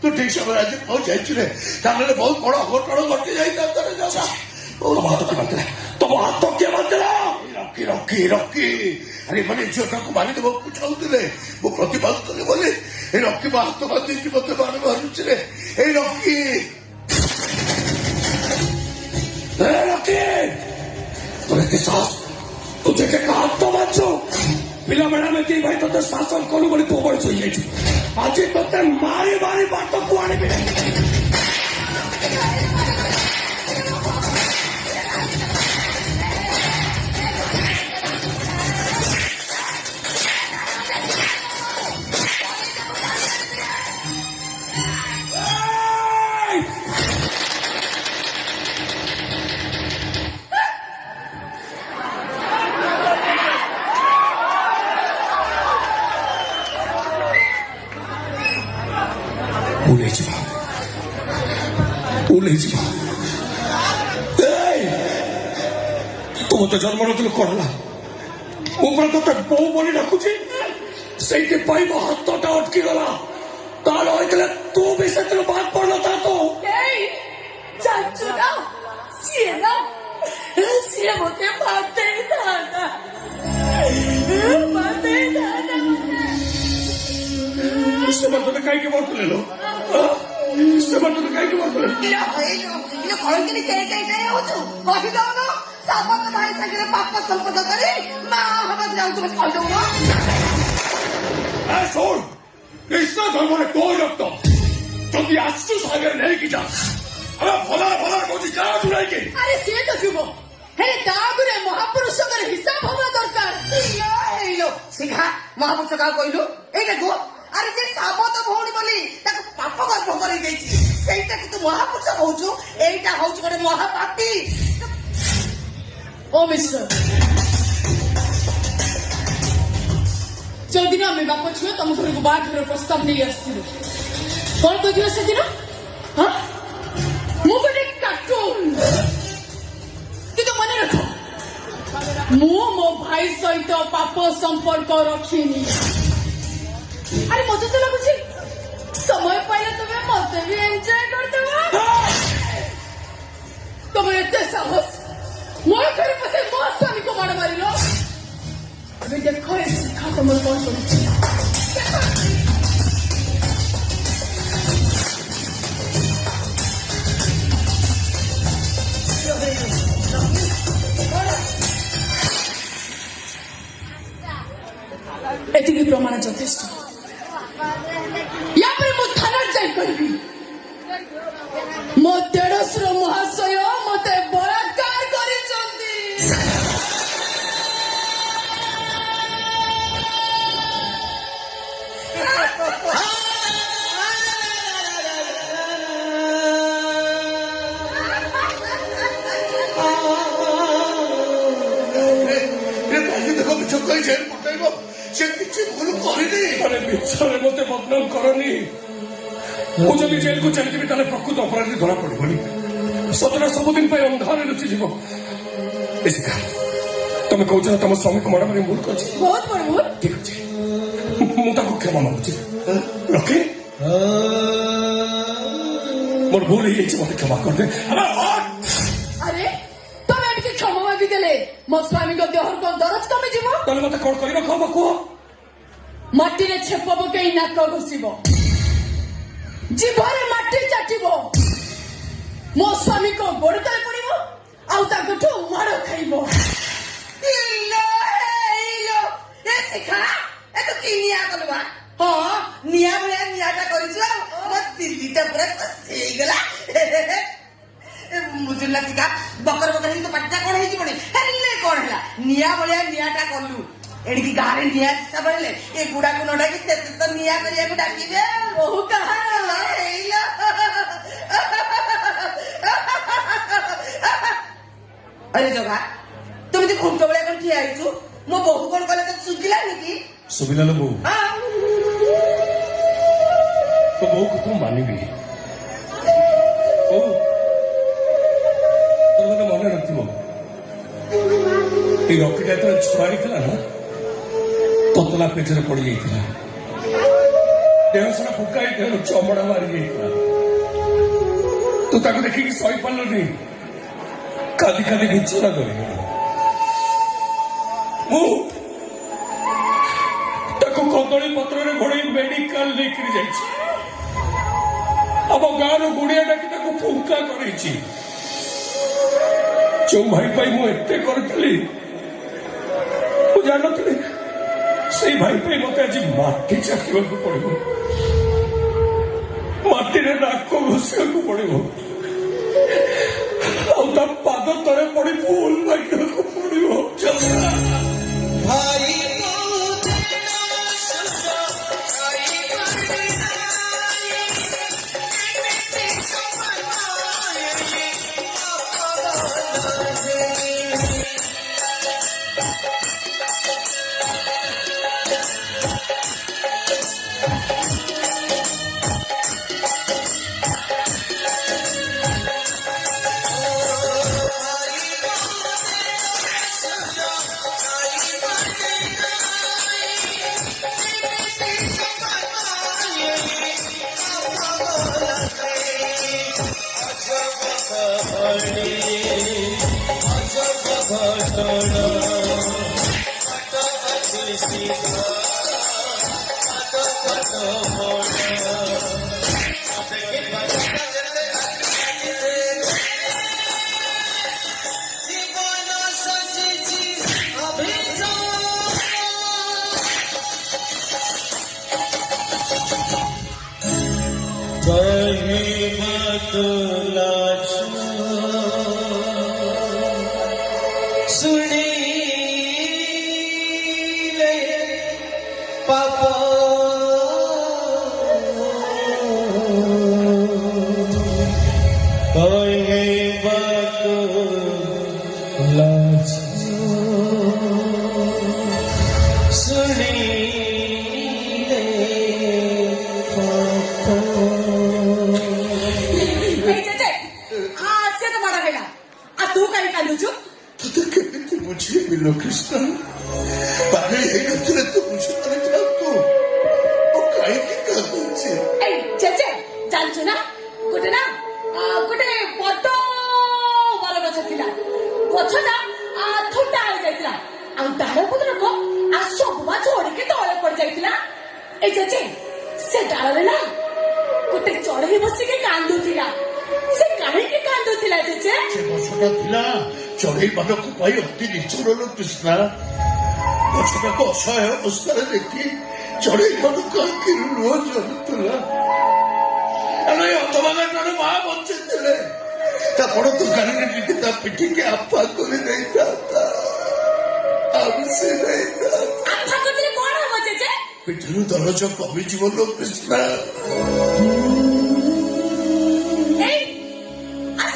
तू ठीक समय आज पहुंच जाइए बहुत बड़ अघटन घटी जाता तुम हाथ किए बांधला रखी रखी रखी अरे मैंने झीटा को मारिदेव चाहूले मु प्रतिबाद कली बोली रखी हाथ बांधे मत मार मारुचे रे रखी रखी तुझे साहस तुझे हाथ तो बांधु पिला बेड़ा में भाई ते शासन कलु बोली तू बड़ी सोई आज ते मारी मारी बाट को आने तुम तो जन्म नथिल कहला मुझे ते बो बोली डाकुची से हाथटा अटकी गला तू भी से बात पड़ना था तो मते मारते ही था तुम कहीं के बात ले लो भाई सागर पाप संपद करे माँ हम जाऊँ तुम्हें कॉल दूंगा सुन कृष्ण धर्म ने कोई रखता जल्दी आसु सागर नहीं की जा हमें फला फला को जा जुड़ाई के अरे से तो जुबो हे दागुरे महापुरुष कर हिसाब होना दरकार लो सिखा महापुरुष का कहलु एटा गो अरे जे साबत भौणी बोली ताको पाप गर्भ करि देछि सेटा कि तू महापुरुष कहउछु एटा होउछु गोटे महापापी ओ मिस्टर जो दिन आम बाप छुए तुम घर को बाहर प्रस्ताव नहीं आसलु कौन कह से दिन हाँ मु गोटे कार्टून कि मन रख मु मो भाई सहित पाप संपर्क रखिनी अरे मत तो लगुच समय पाइले तुम्हें मत भी एंजॉय करते तुम एते साहस मोर घर पसे मो स्वामी को मार मारिलो अबे देखो ये सिखा तुम कौन करूची एतिकी प्रमाण यथेष्ट या पर मो थाना जाई करबी मो देड़सुर महाशय मते बलात्कार करिसंती देखो बिछो कहीं जेल पटाइबो से किछि भूल करिनी अरे बिछरे मते बदनाम करनी मु जब जेल को चली ताले प्रकृत अपराधी धरा पड़बनी सतरा सबुदिन पे अंधारे लुचि जीव इसिका तुम कहू तुम स्वामी को मारा मारी भूल कर बहुत बड़ भूल ठीक अच्छे मुझे क्षमा मांगुची रखे मोर भूल ही मत क्षमा कर दे अरे तुम एमती क्षमा मागी देले मो स्वामी को देहर को दरज कमी जीव तने मते कोन करी रखो बको माटी रे छेप पकेई नाक घुसिबो जीभरे माटी चाटिबो मो स्वामी को गोड़ तले पड़िबो आउ ताकठो मार खाइबो इलो इलो ए सिखा ए तो की निया कलवा हां निया बले नियाटा करिছো मत दिल्लीटा पूरा कसेई गला मुझे लगा बकर बकर ही तो पट्टा कोन हेजी पड़े हेले कोन हला निया बले नियाटा करलु एडी गारे निया सब बले ए गुडा को नडा कि तो निया करिया को डाकी दे बहु कहा ଶୁଖିଲାନି କି? ସୁବିଲା ଲୋ ବୋଉ ହଁ ତ ବୋଉକୁ ତୁ ମାନିବି ବୋଉ ତୋର ମୋତେ ମନେ ନଥିବ ଏଇ ରକିଟା ଯେତେବେଳେ ଛୁଆ ହେଇଥିଲା ନା ତତଲା ପେଟରେ ପଡିଯାଇଥିଲା ଦେହ ସାରା ଫୁକା ହେଇଥିଲା ଚମଡ଼ା ମାରି ଯାଇଥିଲା ତୁ ତାକୁ ଦେଖିକି ସହିପାରିଲୁନି କାଲି କାଲି ବିଛଣା କରିଗଲା ମୁଁ ତାକୁ କଦଳୀ ପତ୍ରରେ ଘୋଡେଇ ମେଡିକାଲ ନେଇକିରି ଯାଇଛି ଆମ ଗାଁର ଗୁଡିଆ ଡାକି ତାକୁ ଫୁଙ୍କା କରେଇଛି ଯୋଉ ଭାଇ ପାଇଁ ମୁଁ ଏତେ କରିଥିଲି ମୁଁ ଜାଣିନଥିଲି ସେଇ ଭାଇ ପାଇଁ ମତେ ଆଜି ମାଟି ଚାଖିବାକୁ ପଡିବ ମାଟିରେ ନାକ ଘଷିବାକୁ ପଡିବ ଆଉ ତା ପାଦ ତଳେ ପଡି ଭୁଲ ମାଗିବାକୁ ପଡିବ ଭାଇ ବୁଝିବିଲ କୃଷ୍ଣ ପାଗଳ ହେଇନଥିଲେ ତୁ ବୁଝିପାରିଥାନ୍ତୁ ମୁଁ କାହିଁକି କାନ୍ଦୁଛି ଜାଣିଛୁ ନା ଗୋଟେ ବଡ ବରଗଛ ଥିଲା ଗଛଟା ଥଣ୍ଡା ହେଇଯାଇଥିଲା ଆଉ ଡାଳ ପତ୍ରକ ସବୁ ବା ଝଡିକି ତଳେ ପଡିଯାଇଥିଲା ଏଇ ଜେଜେ ସେ ଡାଳରେ ନା ଗୋଟେ ଚଢେଇ ବସିକି କାନ୍ଦୁଥିଲା ସେ କାହିଁକି କାନ୍ଦୁଥିଲା ଜେଜେ ସେ ଗଛଟା ଥିଲା ଚଢେଇ ମାନଙ୍କୁ ପାଇଁ ଅତି ନିଚୁର କୃଷ୍ଣା ଗଛଟାକୁ ଅସହାୟ ଅବସ୍ଥାରେ ଦେଖି ଚଢେଇ ମାନଙ୍କୁ କାହିଁକି ଲୁହ ଝରୁଥିଲା ଏ ଅଧବାଗାଟାର ମା ବଞ୍ଚିଥିଲେ ତା ବଡ ଦୋକାନରେ ଟିକେ ତା ପିଠିକି ଆପା କରି ଦେଇଥାନ୍ତା ଆଉ ସେ ଦେଇଥାନ୍ତା ଆପା କରିଥିଲେ କଣ ହବ ଜେଜେ ପିଠିରୁ ଦରଜ କମିଯିବ ଲୋ କୃଷ୍ଣା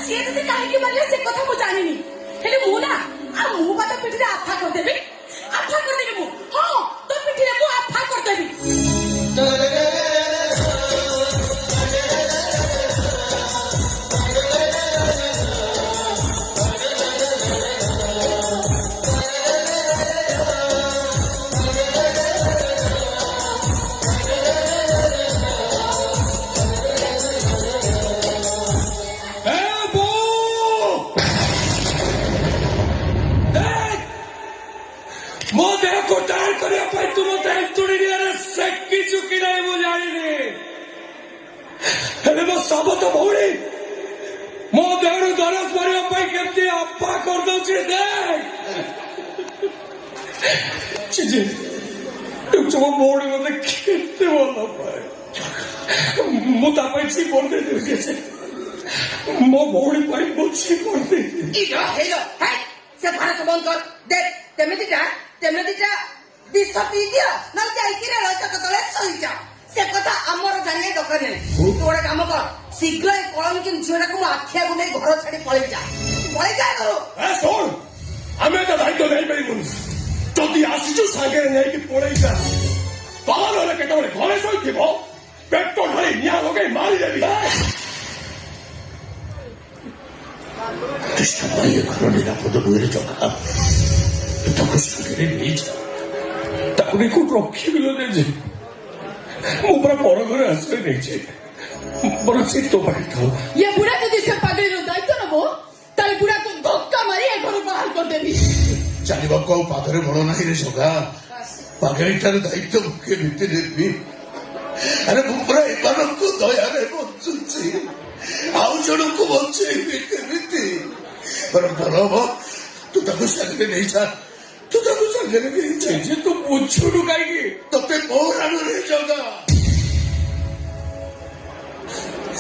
ସିଏ ତତେ କାହିଁକି ମାରିଲେ ସେ କଥା ମୁଁ ଜାଣିନି ହେଲେ ମୁଁ ନା ମୁଁ ବା ତୋ ପିଠିରେ ଆଫା କରିଦେବି ମୁଁ ହଁ ତୋ ପିଠିରେ ମୁଁ ଆଫା କରିଦେବି ସାବତ ଭଉଣୀ ମୋ ଦେହରୁ ଦରଜ ମାରିବା ପାଇଁ କେମିତି ଆପା କରିଦଉଛି ମୋ ଭଉଣୀ ମତେ କେତେ ଭଲ ପାଏ ମୁଁ ତା ପାଇଁ ଜୀବନ ଦେଇଦେବି ମୋ ଭଉଣୀ ପାଇଁ ମୁଁ ଜୀବନ ଦେଇଦେବି ସେ ଭାରତ ବନ୍ଦ କର ଦେଖ ତେମିତି ବିଷ ପିଇ ଦିଅ ନହେଲେ ଯାଇକି ରେଳ ଚକ ତଳେ ଶୋଇଯାଅ ସେ କଥା ଆମର ଜାଣିବା ଦରକାର ନାହିଁ ତୁ ଗୋଟେ କାମ କର ଶୀଘ୍ର ଏ କଳଙ୍କି ଝିଅଟାକୁ ମୋ ଆଖି ଆଗକୁ ନେଇ ଘର ଛାଡି ପଳେଇ ଯା ଘରୁ ଶୁଣ ଆମେ ତ ଦାୟିତ୍ୱ ନେଇପାରିବୁନି ଯଦି ଆସିଛୁ ସାଙ୍ଗରେ ନେଇକି ପଳେଇଯା ବାବା ନହେଲେ କେତେବେଳେ ଘରେ ଶୋଇଥିବ ପେଟ ଢାଳି ନିଆଁ ଲଗେଇ ମାରିଦେବି କୃଷ୍ଣ ପାଇଁ ଏ ଘର ନିରାପଦ ନୁହେଁ ଜଗା ତାକୁ ସାଙ୍ଗରେ ନେଇଯା ତାକୁ ନେଇ କୋଉଠି ରଖିବିଲ ଯେ ମୁଁ ପୁରା ପର ଘରେ ଆଶ୍ରୟ ନେଇଛି ବରଂ ସେ ତୋ ପାଖରେ ଥାଉ ये बुढ़ा ଯଦି ସେ ପାଗଳିର ଦାୟିତ୍ୱ ନେବ ତାହେଲେ ବୁଢ଼ାକୁ ଧକ୍କା ମାରି ଏ ଘରୁ ବାହାର କରିଦେବି ଚାଲିବାକୁ ଆଉ ପାଦରେ ବଳ ନାହିଁ ରେ ଜଗା ପାଗଳିଟାର ଦାୟିତ୍ୱ ମୁଁ କେମିତି ନେବି ଆରେ ମୁଁ ପୁରା ଏମାନଙ୍କୁ ଦୟାରେ ବଞ୍ଚୁଛି ଆଉ ଜଣଙ୍କୁ ବଞ୍ଚେଇବି କେମିତି ବରଂ ଭଲ ହବ ତୁ ତାକୁ ସାଙ୍ଗରେ ନେଇଯା ତୁ ତାକୁ ସାଙ୍ଗରେ ନେଇଯା ଯେ ତୁ ବୁଝୁନୁ କାହିଁକି ତତେ ମୋର ଆଣୁରେ ଜଗା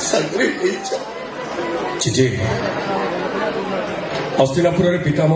ସାଙ୍ଗରେ ନେଇଯା ହସ୍ତିନାପୁରରେ ପିତାମହ